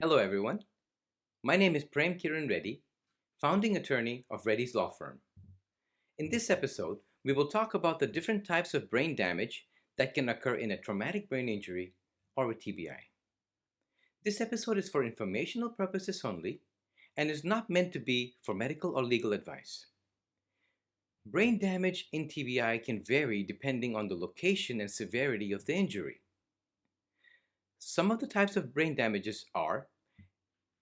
Hello, everyone. My name is Premkiranreddy, founding attorney of Reddy's Law Firm. In this episode, we will talk about the different types of brain damage that can occur in a traumatic brain injury or a TBI. This episode is for informational purposes only and is not meant to be for medical or legal advice. Brain damage in TBI can vary depending on the location and severity of the injury. Some of the types of brain damages are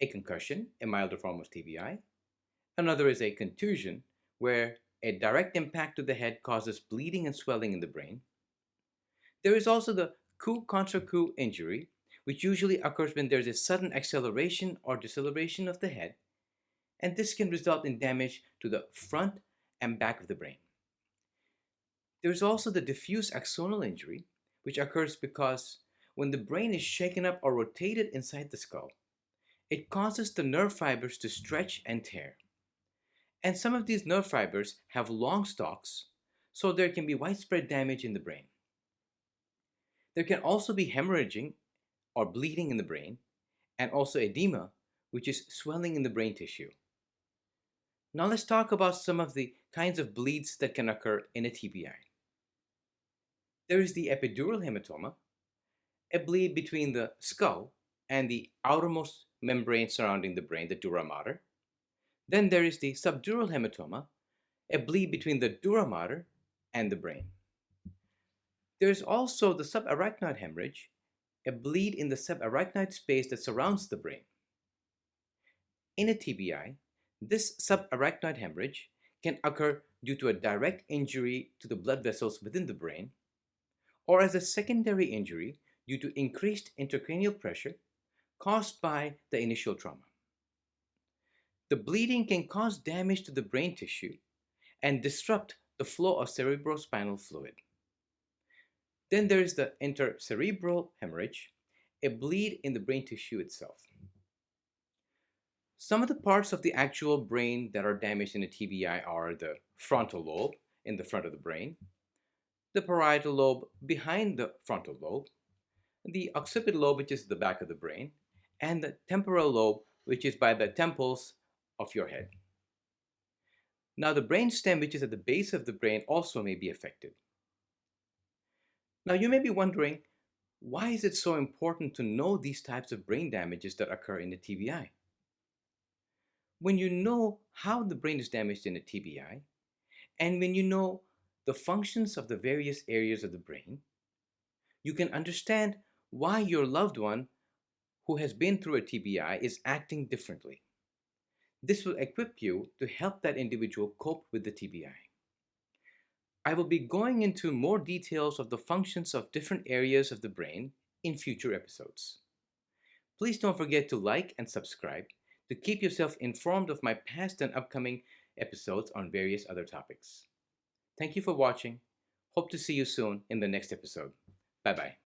a concussion, a milder form of TBI. Another is a contusion, where a direct impact to the head causes bleeding and swelling in the brain. There is also the coup contra coup injury, which usually occurs when there is a sudden acceleration or deceleration of the head, and this can result in damage to the front and back of the brain. There is also the diffuse axonal injury, which occurs because when the brain is shaken up or rotated inside the skull, it causes the nerve fibers to stretch and tear. And some of these nerve fibers have long stalks, so there can be widespread damage in the brain. There can also be hemorrhaging or bleeding in the brain, and also edema, which is swelling in the brain tissue. Now let's talk about some of the kinds of bleeds that can occur in a TBI. There is the epidural hematoma, a bleed between the skull and the outermost membrane surrounding the brain, the dura mater. Then there is the subdural hematoma, a bleed between the dura mater and the brain. There is also the subarachnoid hemorrhage, a bleed in the subarachnoid space that surrounds the brain. In a TBI, this subarachnoid hemorrhage can occur due to a direct injury to the blood vessels within the brain, or as a secondary injury due to increased intracranial pressure caused by the initial trauma. The bleeding can cause damage to the brain tissue and disrupt the flow of cerebrospinal fluid. Then there is the intercerebral hemorrhage, a bleed in the brain tissue itself. Some of the parts of the actual brain that are damaged in a TBI are the frontal lobe in the front of the brain, the parietal lobe behind the frontal lobe, the occipital lobe, which is the back of the brain, and the temporal lobe, which is by the temples of your head. Now, the brain stem, which is at the base of the brain, also may be affected. Now, you may be wondering, why is it so important to know these types of brain damages that occur in a TBI? When you know how the brain is damaged in a TBI, and when you know the functions of the various areas of the brain, you can understand why your loved one who has been through a TBI is acting differently. This will equip you to help that individual cope with the TBI. I will be going into more details of the functions of different areas of the brain in future episodes. Please don't forget to like and subscribe to keep yourself informed of my past and upcoming episodes on various other topics. Thank you for watching. Hope to see you soon in the next episode. Bye-bye.